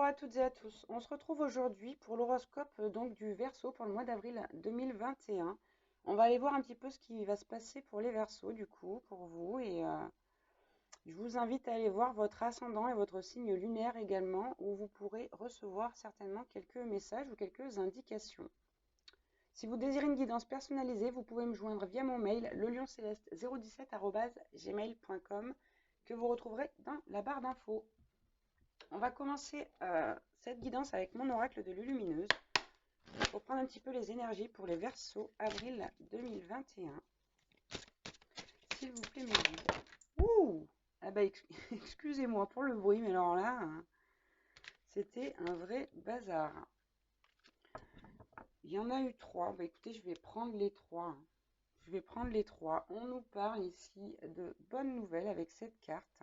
Bonjour à toutes et à tous. On se retrouve aujourd'hui pour l'horoscope donc du Verseau pour le mois d'avril 2021. On va aller voir un petit peu ce qui va se passer pour les Verseaux du coup pour vous et je vous invite à aller voir votre ascendant et votre signe lunaire également où vous pourrez recevoir certainement quelques messages ou quelques indications. Si vous désirez une guidance personnalisée, vous pouvez me joindre via mon mail lelioncéleste017@gmail.com que vous retrouverez dans la barre d'infos. On va commencer cette guidance avec mon oracle de l'Illumineuse pour prendre un petit peu les énergies pour les Verseaux avril 2021. S'il vous plaît, mes guides. Ouh! Ah bah, excusez-moi pour le bruit, mais alors là, c'était un vrai bazar. Il y en a eu 3. Bah écoutez, je vais prendre les 3. Je vais prendre les 3. On nous parle ici de bonnes nouvelles avec cette carte.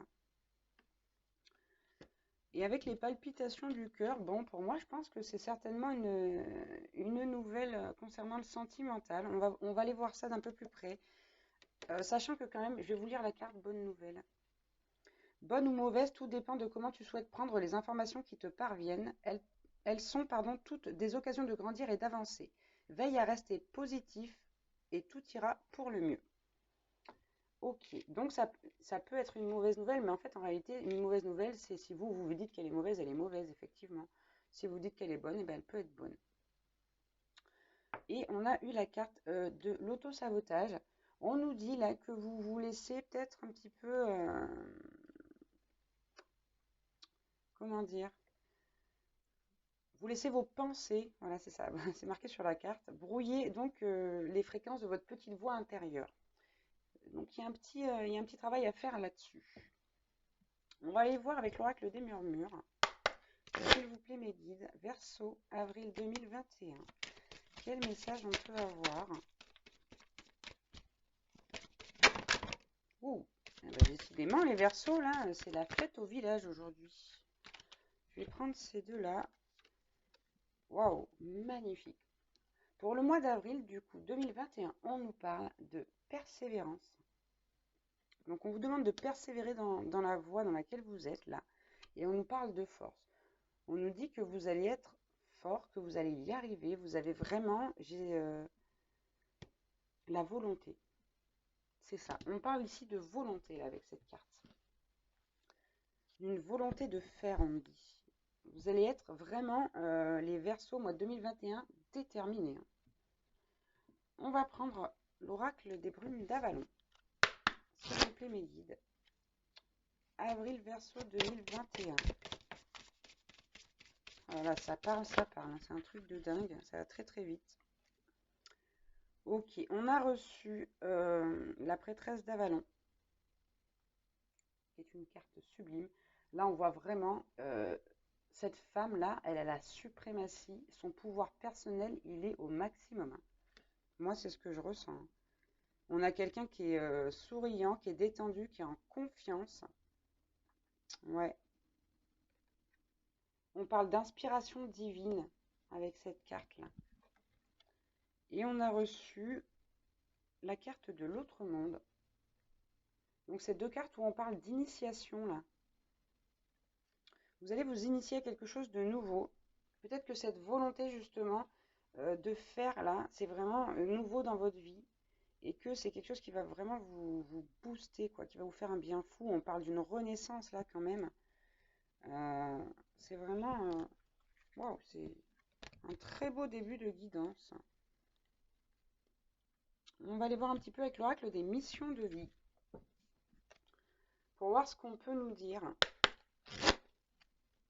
Et avec les palpitations du cœur, bon, pour moi, je pense que c'est certainement une nouvelle concernant le sentimental. On va aller voir ça d'un peu plus près. Sachant que quand même, je vais vous lire la carte bonne nouvelle. Bonne ou mauvaise, tout dépend de comment tu souhaites prendre les informations qui te parviennent. Elles sont, toutes des occasions de grandir et d'avancer. Veille à rester positif et tout ira pour le mieux. Ok, donc ça peut être une mauvaise nouvelle, mais en fait, en réalité, une mauvaise nouvelle, c'est si vous vous dites qu'elle est mauvaise, effectivement. Si vous dites qu'elle est bonne, eh ben, elle peut être bonne. Et on a eu la carte de l'auto-sabotage. On nous dit là que vous vous laissez peut-être un petit peu, comment dire, vous laissez vos pensées, voilà c'est ça, c'est marqué sur la carte, brouiller donc les fréquences de votre petite voix intérieure. Donc il y a un petit travail à faire là-dessus. On va aller voir avec l'oracle des murmures. S'il vous plaît mes guides, Verseau, avril 2021. Quel message on peut avoir? Ouh, eh ben, décidément les Verseaux là, c'est la fête au village aujourd'hui. Je vais prendre ces deux-là. Waouh, magnifique. Pour le mois d'avril du coup 2021, on nous parle de persévérance. Donc on vous demande de persévérer dans la voie dans laquelle vous êtes là. Et on nous parle de force. On nous dit que vous allez être fort, que vous allez y arriver. Vous avez vraiment, la volonté. C'est ça. On parle ici de volonté là, avec cette carte. Une volonté de faire, on nous dit. Vous allez être vraiment, les Verseaux, mois 2021, déterminés. On va prendre l'oracle des brumes d'Avalon. S'il vous plaît, mes guides. Avril Verseau 2021. Voilà, ça parle. C'est un truc de dingue. Ça va très très vite. Ok, on a reçu la prêtresse d'Avalon, qui est une carte sublime. Là, on voit vraiment cette femme-là, elle a la suprématie. Son pouvoir personnel, il est au maximum. Moi, c'est ce que je ressens. On a quelqu'un qui est souriant, qui est détendu, qui est en confiance. Ouais. On parle d'inspiration divine avec cette carte-là. Et on a reçu la carte de l'autre monde. Donc, c'est deux cartes où on parle d'initiation, là. Vous allez vous initier à quelque chose de nouveau. Peut-être que cette volonté, justement, de faire, là, c'est vraiment nouveau dans votre vie. Et que c'est quelque chose qui va vraiment vous booster, quoi, qui va vous faire un bien fou. On parle d'une renaissance, là, quand même. C'est vraiment... Waouh, c'est un très beau début de guidance. On va aller voir un petit peu avec l'oracle des missions de vie. Pour voir ce qu'on peut nous dire.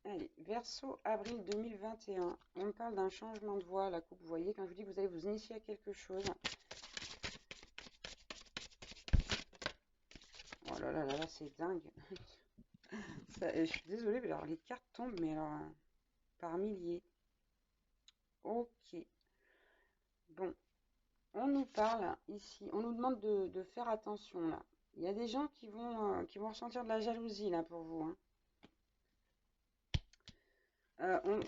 Allez, Verseau, avril 2021. On parle d'un changement de voie, la coupe. Vous voyez, quand je vous dis que vous allez vous initier à quelque chose. Oh là là là là, c'est dingue. Je suis désolée, mais alors les cartes tombent, mais alors par milliers. Ok. Bon, on nous parle ici, on nous demande de faire attention là. Il y a des gens qui vont ressentir de la jalousie là pour vous.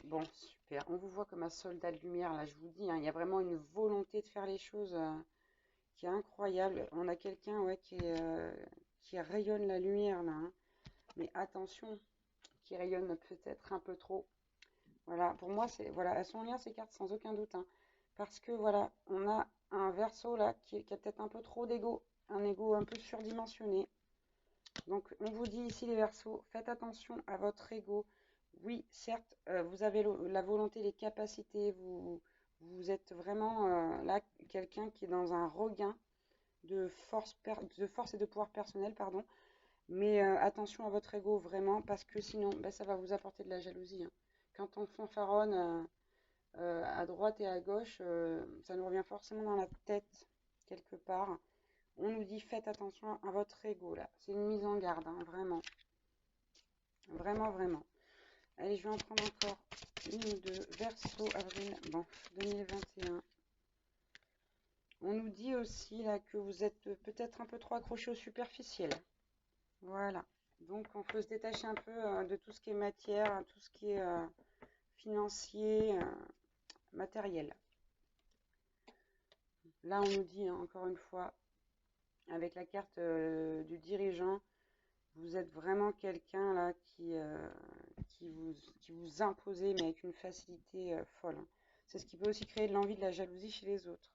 Bon, super. On vous voit comme un soldat de lumière, là, je vous dis. Il y a vraiment une volonté de faire les choses qui est incroyable. On a quelqu'un ouais, qui rayonne la lumière, là. Mais attention, qui rayonne peut-être un peu trop. Voilà, pour moi, c'est voilà, elles sont en lien ces cartes sans aucun doute, hein. Parce que voilà, on a un Verseau là qui a peut-être un peu trop d'ego, un ego un peu surdimensionné. Donc on vous dit ici les Verseaux, faites attention à votre ego. Oui, certes, vous avez la volonté, les capacités, vous êtes vraiment là quelqu'un qui est dans un regain de force et de pouvoir personnel, pardon. Mais attention à votre ego vraiment, parce que sinon, ben, ça va vous apporter de la jalousie, hein. Quand on fanfaronne à droite et à gauche, ça nous revient forcément dans la tête quelque part. On nous dit faites attention à votre ego là. C'est une mise en garde, hein, vraiment. Vraiment, vraiment. Allez, je vais en prendre encore une ou deux. Verseau, avril, bon, 2021. On nous dit aussi là que vous êtes peut-être un peu trop accroché au superficiel. Voilà. Donc on peut se détacher un peu de tout ce qui est matière, tout ce qui est financier, matériel. Là, on nous dit, hein, encore une fois, avec la carte du dirigeant, vous êtes vraiment quelqu'un là qui vous imposez, mais avec une facilité folle, hein. C'est ce qui peut aussi créer de l'envie, de la jalousie chez les autres.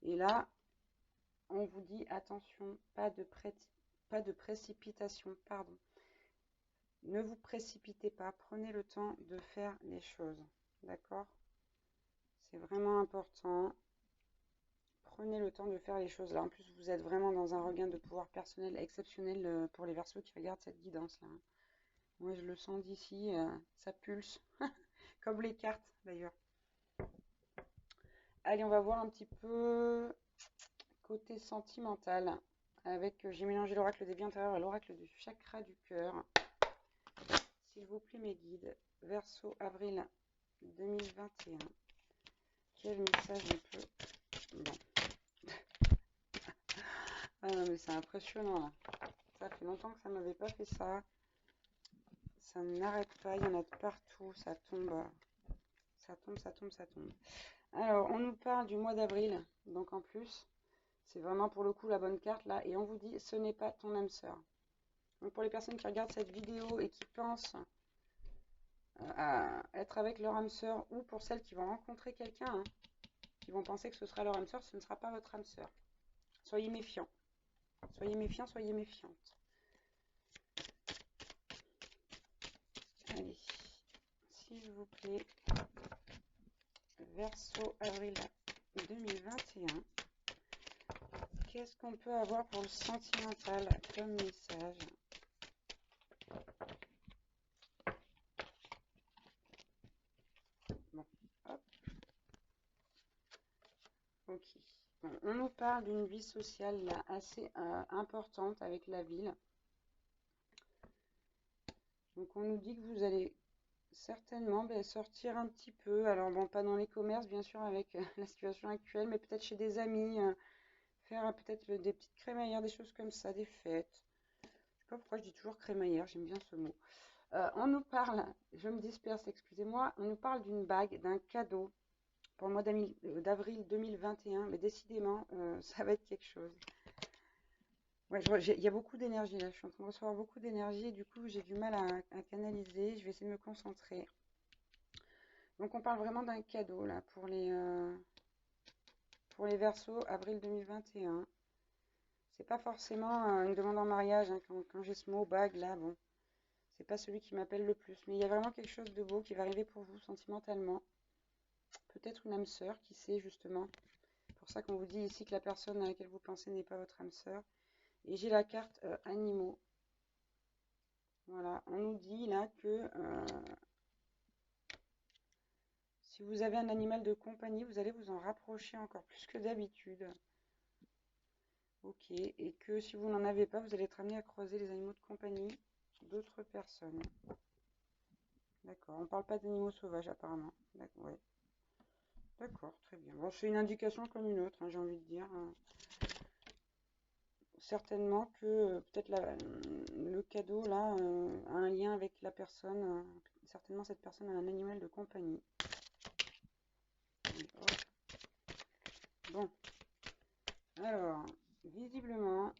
Et là, on vous dit attention, pas de précipitation, pardon. Ne vous précipitez pas, prenez le temps de faire les choses, d'accord? C'est vraiment important. Prenez le temps de faire les choses. Là, en plus, vous êtes vraiment dans un regain de pouvoir personnel exceptionnel pour les Verseaux qui regardent cette guidance-là, hein. Moi, je le sens d'ici, ça pulse, comme les cartes d'ailleurs. Allez, on va voir un petit peu côté sentimental. Avec, j'ai mélangé l'oracle des vies intérieures et l'oracle du chakra du cœur. S'il vous plaît, mes guides. Verseau, avril 2021. Quel message on peut... Bon. Ah non, mais c'est impressionnant là. Ça fait longtemps que ça m'avait pas fait ça. Ça n'arrête pas, il y en a de partout, ça tombe, ça tombe, ça tombe, ça tombe. Alors, on nous parle du mois d'avril, donc en plus, c'est vraiment pour le coup la bonne carte là, et on vous dit, ce n'est pas ton âme sœur. Donc pour les personnes qui regardent cette vidéo et qui pensent à être avec leur âme sœur, ou pour celles qui vont rencontrer quelqu'un, hein, qui vont penser que ce sera leur âme sœur, ce ne sera pas votre âme sœur. Soyez méfiants. Soyez méfiants, soyez méfiantes. Allez, s'il vous plaît, Verseau, avril 2021. Qu'est-ce qu'on peut avoir pour le sentimental comme message? Bon, hop. Ok. Bon, on nous parle d'une vie sociale là, assez importante avec la ville. Donc on nous dit que vous allez certainement sortir un petit peu. Alors bon, pas dans les commerces bien sûr avec la situation actuelle, mais peut-être chez des amis, faire peut-être des petites crémaillères, des choses comme ça, des fêtes. Je sais pas pourquoi je dis toujours crémaillère, j'aime bien ce mot. On nous parle, je me disperse, excusez-moi, on nous parle d'une bague, d'un cadeau pour le mois d'avril 2021, mais décidément, ça va être quelque chose. Ouais, il y a beaucoup d'énergie là, je suis en train de recevoir beaucoup d'énergie et du coup j'ai du mal à canaliser, je vais essayer de me concentrer. Donc on parle vraiment d'un cadeau là pour les Verseaux, avril 2021. C'est pas forcément une demande en mariage, hein, quand j'ai ce mot bague là, bon, c'est pas celui qui m'appelle le plus, mais il y a vraiment quelque chose de beau qui va arriver pour vous sentimentalement. Peut-être une âme sœur, qui sait justement. C'est pour ça qu'on vous dit ici que la personne à laquelle vous pensez n'est pas votre âme sœur. Et j'ai la carte animaux. Voilà, on nous dit là que si vous avez un animal de compagnie, vous allez vous en rapprocher encore plus que d'habitude. Ok, et que si vous n'en avez pas, vous allez être amené à croiser les animaux de compagnie d'autres personnes. D'accord, on ne parle pas d'animaux sauvages apparemment. D'accord, ouais. D'accord, très bien. Bon, c'est une indication comme une autre, hein, j'ai envie de dire, hein. Certainement que peut-être le cadeau là a un lien avec la personne. Certainement cette personne a un animal de compagnie. Bon, alors, visiblement,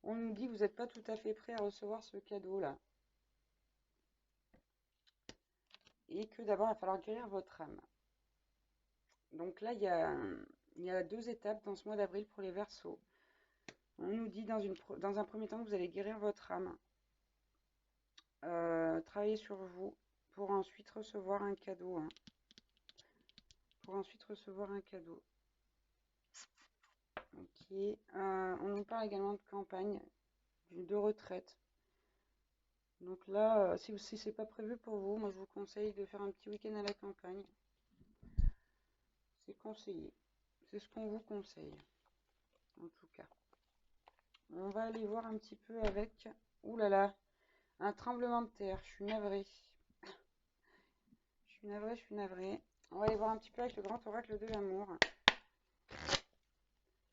on nous dit que vous n'êtes pas tout à fait prêt à recevoir ce cadeau là. et que d'abord, il va falloir guérir votre âme. Donc là, il y a 2 étapes dans ce mois d'avril pour les Verseaux. On nous dit dans un premier temps que vous allez guérir votre âme, travailler sur vous pour ensuite recevoir un cadeau. Hein. Pour ensuite recevoir un cadeau. Ok. On nous parle également de campagne, de retraite. Donc là, si c'est pas prévu pour vous, moi je vous conseille de faire un petit week-end à la campagne. C'est conseillé. C'est ce qu'on vous conseille, en tout cas. On va aller voir un petit peu avec... Ouh là là, un tremblement de terre. Je suis navrée. Je suis navrée, je suis navrée. On va aller voir un petit peu avec le grand oracle de l'amour.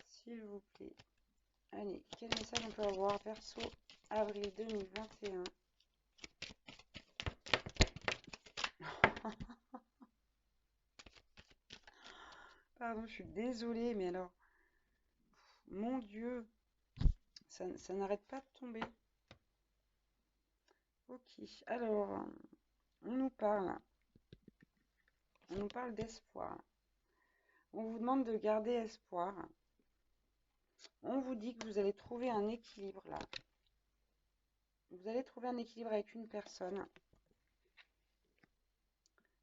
S'il vous plaît. Allez, quel message on peut avoir? Verseau, avril 2021. Pardon, je suis désolée, mais alors... Mon Dieu, ça n'arrête pas de tomber. Ok, alors, on nous parle d'espoir. On vous demande de garder espoir. On vous dit que vous allez trouver un équilibre là. Vous allez trouver un équilibre avec une personne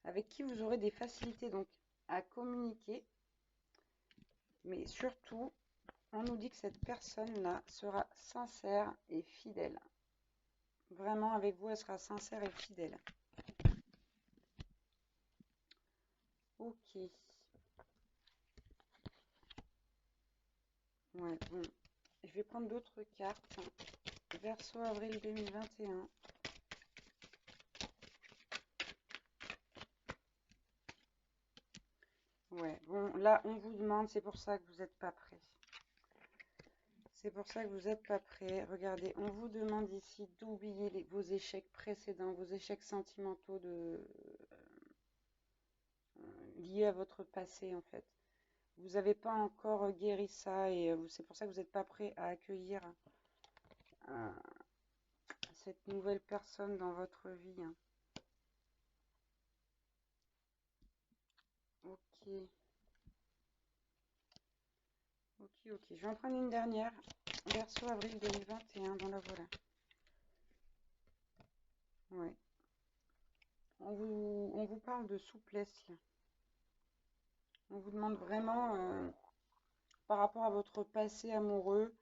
avec qui vous aurez des facilités donc à communiquer. Mais surtout, on nous dit que cette personne-là sera sincère et fidèle. Vraiment, avec vous, elle sera sincère et fidèle. Ok. Ouais, bon. Je vais prendre d'autres cartes. Verseau, avril 2021. Ouais, bon, là, on vous demande, c'est pour ça que vous n'êtes pas prêt. C'est pour ça que vous n'êtes pas prêt. Regardez, on vous demande ici d'oublier vos échecs précédents, vos échecs sentimentaux liés à votre passé, en fait. Vous n'avez pas encore guéri ça et c'est pour ça que vous n'êtes pas prêt à accueillir euh, cette nouvelle personne dans votre vie. Hein. Ok. Ok. Je vais en prendre une dernière. Verseau, avril 2021. Bon, la voilà. Ouais. On vous parle de souplesse. Là. On vous demande vraiment, par rapport à votre passé amoureux,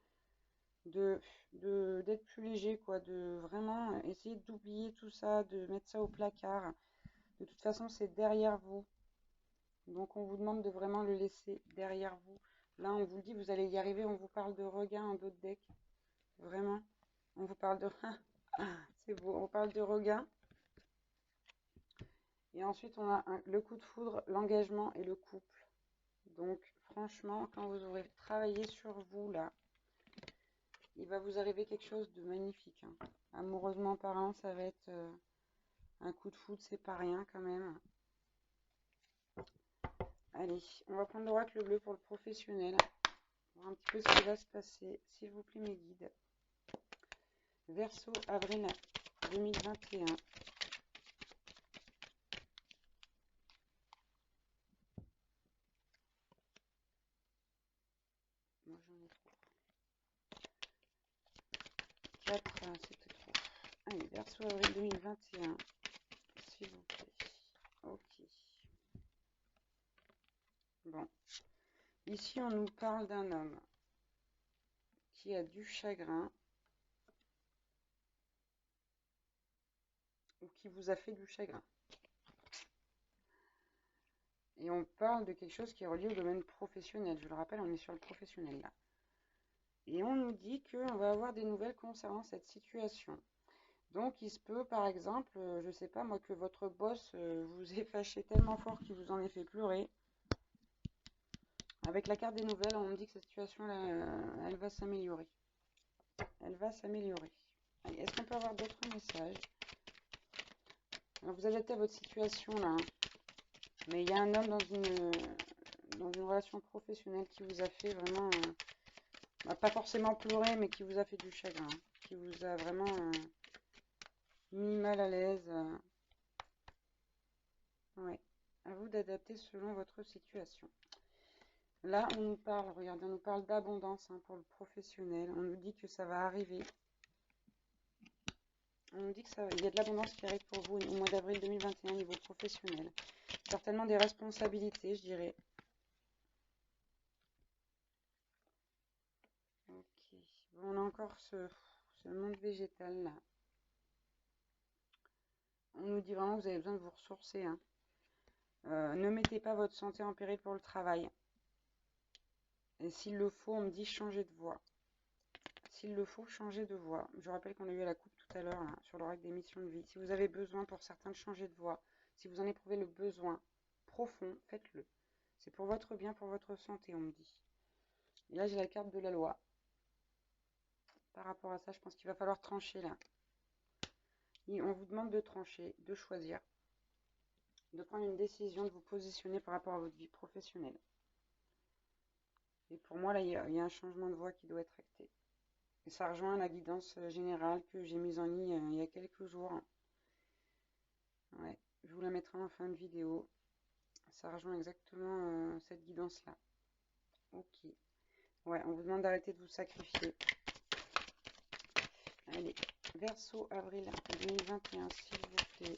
d'être plus léger, quoi, de vraiment essayer d'oublier tout ça, de mettre ça au placard. De toute façon, c'est derrière vous. Donc, on vous demande de vraiment le laisser derrière vous. Là, on vous le dit, vous allez y arriver. On vous parle de regain en dos de deck. Vraiment. On vous parle de... c'est beau. On parle de regain. Et ensuite, on a le coup de foudre, l'engagement et le couple. Donc, franchement, quand vous aurez travaillé sur vous, là, il va vous arriver quelque chose de magnifique. Hein. Amoureusement parlant, ça va être un coup de foudre, c'est pas rien quand même. Allez, on va prendre l'oracle bleu pour le professionnel. Voir un petit peu ce qui va se passer. S'il vous plaît, mes guides. Verseau, avril 2021. Moi, j'en ai trop. 4, c'était trop. Allez, Verseau, avril 2021. S'il vous plaît. Ok. Bon. Ici, on nous parle d'un homme qui a du chagrin ou qui vous a fait du chagrin. Et on parle de quelque chose qui est relié au domaine professionnel. Je le rappelle, on est sur le professionnel là. Et on nous dit qu'on va avoir des nouvelles concernant cette situation. Donc, il se peut, par exemple, je ne sais pas moi, que votre boss vous ait fâché tellement fort qu'il vous en ait fait pleurer. Avec la carte des nouvelles, on me dit que cette situation-là, elle va s'améliorer. Elle va s'améliorer. Est-ce qu'on peut avoir d'autres messages? Alors, vous adaptez à votre situation là. Hein. Mais il y a un homme dans une relation professionnelle qui vous a fait vraiment, pas forcément pleurer, mais qui vous a fait du chagrin. Hein. Qui vous a vraiment mis mal à l'aise. Ouais. À vous d'adapter selon votre situation. Là, on nous parle, regardez, on nous parle d'abondance hein, pour le professionnel. On nous dit que ça va arriver. On nous dit qu'il y a de l'abondance qui arrive pour vous au mois d'avril 2021 au niveau professionnel. Certainement des responsabilités, je dirais. Ok. Bon, on a encore ce monde végétal là. On nous dit vraiment que vous avez besoin de vous ressourcer. Hein. Ne mettez pas votre santé en péril pour le travail. Et s'il le faut, on me dit changer de voie. S'il le faut, changer de voie. Je rappelle qu'on a eu à la coupe tout à l'heure sur l'oracle des missions de vie. Si vous avez besoin pour certains de changer de voie, si vous en éprouvez le besoin profond, faites-le. C'est pour votre bien, pour votre santé, on me dit. Et là, j'ai la carte de la loi. Par rapport à ça, je pense qu'il va falloir trancher là. Et on vous demande de trancher, de choisir, de prendre une décision, de vous positionner par rapport à votre vie professionnelle. Et pour moi, là, il y a un changement de voie qui doit être acté. Et ça rejoint la guidance générale que j'ai mise en ligne il y a quelques jours. Ouais, je vous la mettrai en fin de vidéo. Ça rejoint exactement cette guidance-là. Ok. Ouais, on vous demande d'arrêter de vous sacrifier. Allez, Verseau, avril 2021, s'il vous plaît.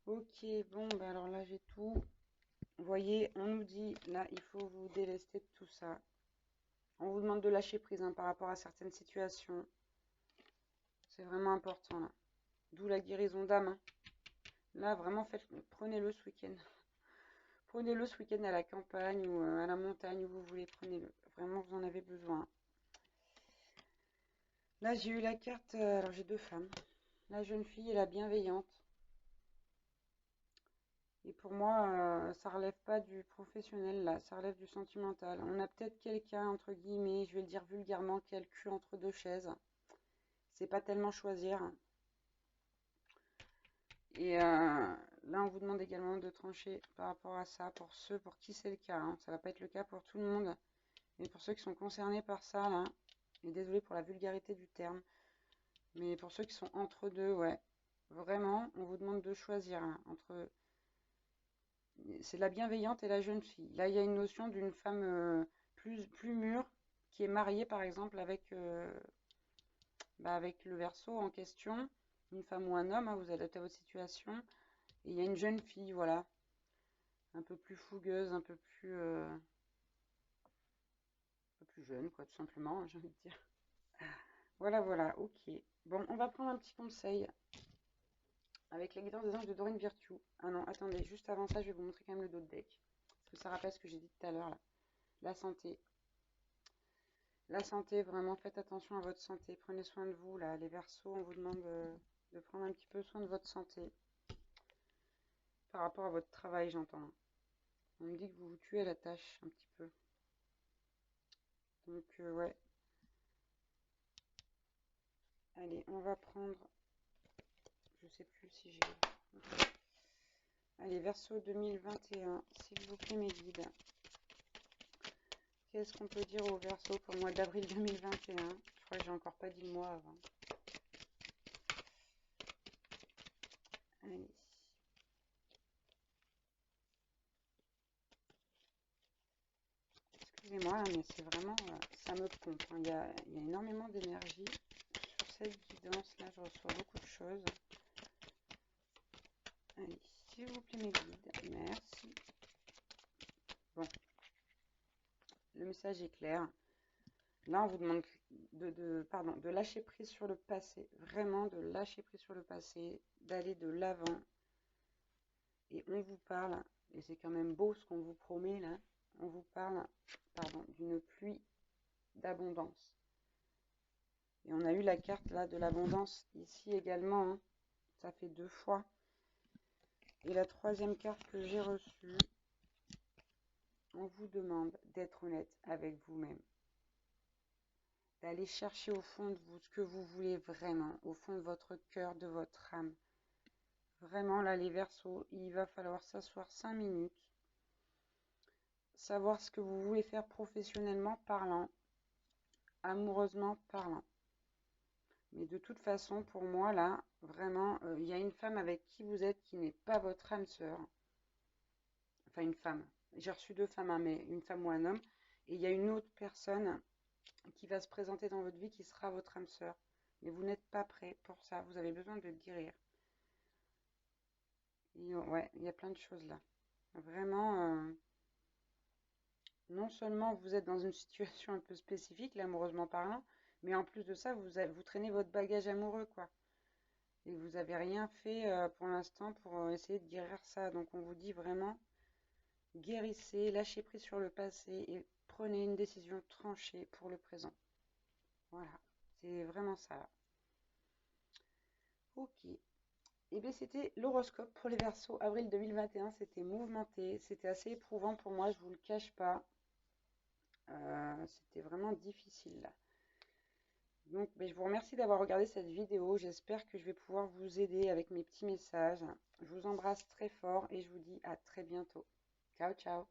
Ok, bon, bah alors là, j'ai tout. Vous voyez, on nous dit, là, il faut vous délester de tout ça. On vous demande de lâcher prise hein, par rapport à certaines situations. C'est vraiment important, là. D'où la guérison d'âme. Hein. Là, vraiment, prenez-le ce week-end. Prenez-le ce week-end à la campagne ou à la montagne où vous voulez. Prenez-le. Vraiment, vous en avez besoin. Là, j'ai eu la carte. Alors, j'ai deux femmes. La jeune fille et la bienveillante. Et pour moi, ça relève pas du professionnel, là. Ça relève du sentimental. On a peut-être quelqu'un, entre guillemets, je vais le dire vulgairement, qui a le cul entre deux chaises. C'est pas tellement choisir. Et là, on vous demande également de trancher par rapport à ça, pour ceux pour qui c'est le cas. Hein. Ça va pas être le cas pour tout le monde. Mais pour ceux qui sont concernés par ça, là, et désolé pour la vulgarité du terme, mais pour ceux qui sont entre deux, ouais, vraiment, on vous demande de choisir hein, entre... C'est la bienveillante et la jeune fille. Là, il y a une notion d'une femme plus mûre, qui est mariée, par exemple, avec le Verseau en question, une femme ou un homme, hein, vous adaptez à votre situation. Et il y a une jeune fille, voilà, un peu plus fougueuse, un peu plus jeune, quoi, tout simplement, hein, j'ai envie de dire. Voilà, voilà, ok. Bon, on va prendre un petit conseil avec la guidance des anges de Dorine Virtue. Ah non, attendez, juste avant ça, je vais vous montrer quand même le dos de deck. Parce que ça rappelle ce que j'ai dit tout à l'heure, là. La santé. La santé, vraiment, faites attention à votre santé. Prenez soin de vous, là. Les Verseaux, on vous demande de prendre un petit peu soin de votre santé. Par rapport à votre travail, j'entends. On me dit que vous vous tuez à la tâche, un petit peu. Donc, ouais. Allez, on va prendre... Je sais plus si j'ai... Allez, Verseau 2021, s'il vous plaît, mes guides. Qu'est-ce qu'on peut dire au Verseau pour le mois d'avril 2021? Je crois que j'ai encore pas dit le mois avant. Allez. Excusez-moi, mais c'est vraiment... ça me pompe. Hein. Il y a énormément d'énergie sur cette guidance-là. Je reçois beaucoup de choses. Allez, s'il vous plaît, mes guides. Merci. Bon. Le message est clair. Là, on vous demande de lâcher prise sur le passé. Vraiment de lâcher prise sur le passé. D'aller de l'avant. Et on vous parle, et c'est quand même beau ce qu'on vous promet là, on vous parle, d'une pluie d'abondance. Et on a eu la carte là de l'abondance ici également, hein. Ça fait 2 fois. Et la troisième carte que j'ai reçue, on vous demande d'être honnête avec vous-même. D'aller chercher au fond de vous ce que vous voulez vraiment, au fond de votre cœur, de votre âme. Vraiment là les Verseaux, il va falloir s'asseoir 5 minutes. Savoir ce que vous voulez faire professionnellement parlant, amoureusement parlant. Mais de toute façon, pour moi, là, vraiment, il y a une femme avec qui vous êtes qui n'est pas votre âme sœur. Enfin, une femme. J'ai reçu deux femmes, hein, mais une femme ou un homme. Et il y a une autre personne qui va se présenter dans votre vie qui sera votre âme sœur. Mais vous n'êtes pas prêt pour ça. Vous avez besoin de guérir. Et, ouais, il y a plein de choses là. Vraiment, non seulement vous êtes dans une situation un peu spécifique, là, amoureusement parlant, mais en plus de ça, vous traînez votre bagage amoureux, quoi. Et vous n'avez rien fait pour l'instant pour essayer de guérir ça. Donc on vous dit vraiment, guérissez, lâchez prise sur le passé et prenez une décision tranchée pour le présent. Voilà, c'est vraiment ça. Ok. Et bien c'était l'horoscope pour les Verseaux, avril 2021. C'était mouvementé, c'était assez éprouvant pour moi, je vous le cache pas. C'était vraiment difficile là. Donc ben, je vous remercie d'avoir regardé cette vidéo. J'espère que je vais pouvoir vous aider avec mes petits messages. Je vous embrasse très fort et je vous dis à très bientôt. Ciao, ciao.